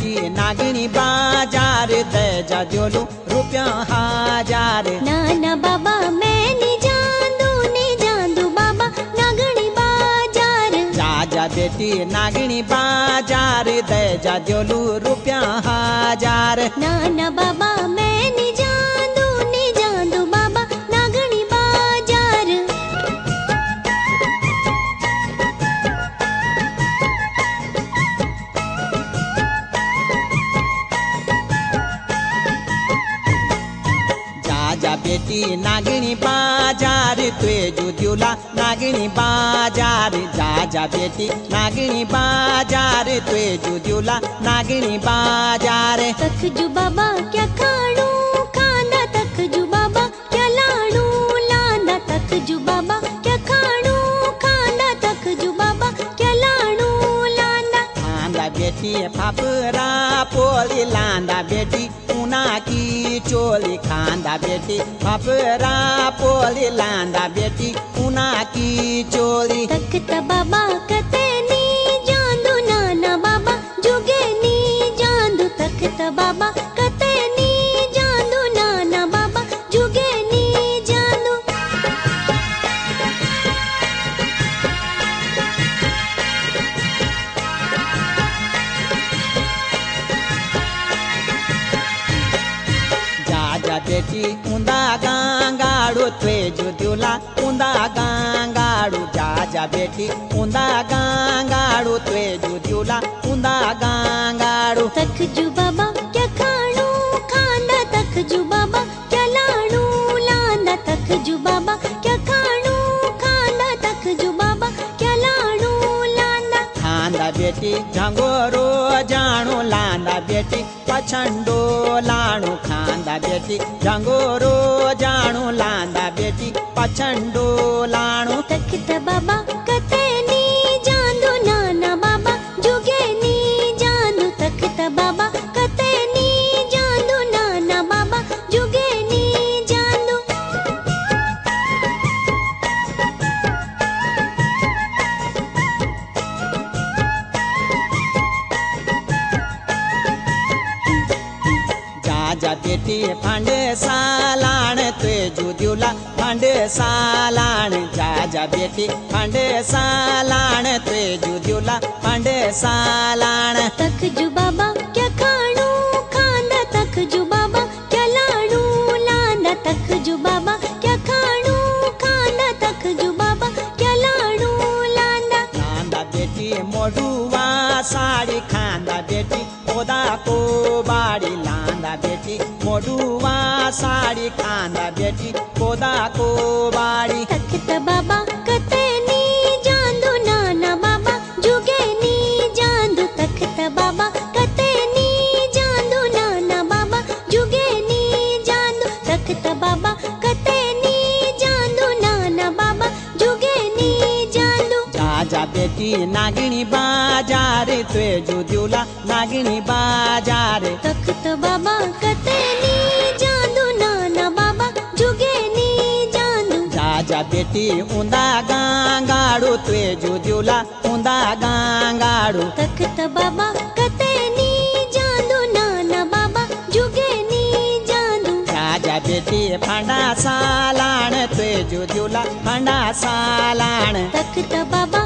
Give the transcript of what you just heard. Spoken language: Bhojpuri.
बेटी नागिनी बाजार दे जा जोलू रुपया हजार। नाना बाबा मैं नी जांदू बाबा नागणी बाजार। जा बेटी नागिनी बाजार दे जा जोलू रुपया हजार। नाना बाबा मैं नी जांदू बाबा नागणी बाजार। जा बेटी नागिनी बाजार तुए जुद्यूला नागिनी बाजार। जा बेटी नागिनी बाजार तुए जुद्यूला नागिनी बाजार। तखजू बाबा क्या खाणू खांदा तखजू बाबा क्या लाडू लांदा। तखजू बाबा क्या खाणू खांदा तखजू बाबा क्या लाडू लांदा। खांदा बेटी फाफरा पोली लांदा बेटी ऊना की चोली। खांदा बेटी फाफरा पोली लांदा बेटी ऊना की चोली। तख्त बाबा कते नी जांदू नाना बाबा जुगे नी जांदू। तख्त बाबा कते नी जांदू नाना बाबा जुगे नी जांदू। जा बेटी ऊंदा गांगाड़ू तुए जुद्यूला ऊंदा गांगाड़ू। जा बेटी ऊंदा गांगाड़ू तुए जुद्यूला ऊंदा गांगाड़ू। तखजू बाबा क्या खाणू खांदा तखजू बाबा क्या लाडू लांदा। तखजू बाबा क्या खाणू खांदा तखजू बाबा क्या लाडू लांदा। खांदा बेटी झंगोरो जाणू लांदा बेटी पछंडो लाणू। खांदा बेटी झंगोरो जाणू लांदा बेटी पछंडो लाणू। तख्त बाबा कते नी जांदू नाना बाबा जुगे नी जांदू। तख्त बाबा कते नी जांदू नाना बाबा जुगे नी जांदू। जा बेटी फांडे सालाण तुए जुद्यूला फांडे सालाण। जा बेटी फांडे सालाण तुए जुद्यूला फांडे सालाण। तखजू बाबा क्या खाणू खांदा तखजू बाबा क्या लाडू लांदा। तखजू बाबा क्या खाणू खांदा तखजू बाबा क्या लाडू लांदा। लांदा बेटी मोडुवा साड़ी खांदा बेटी ओदा को बाड़ी। लांदा बेटी मोडुवा साड़ी खांदा बेटी ओदा को बाड़ी। तख्त बाबा कते नी जांदू नाना बाबा जुगे नी जांदू। तख्त बाबा कते नी जांदू नाना बाबा जुगे नी जांदू। तख्त बाबा कते नी जांदू नाना बाबा जुगे नी जांदू। जा बेटी नागिनी बाजार तुए जुद्यूला नागिनी बाजार। तख्त बाबा कते नी जांदू नाना बाबा जुगे नी जांदू। जा बेटी ऊंदा गांगाड़ू तुए जुद्यूला ऊंदा गांगाड़ू। तख्त बाबा कते नी जांदू नाना बाबा जुगे नी जांदू। जा बेटी फांडा सालाण तुए जुद्यूला फांडा सालाण। तख्त बाबा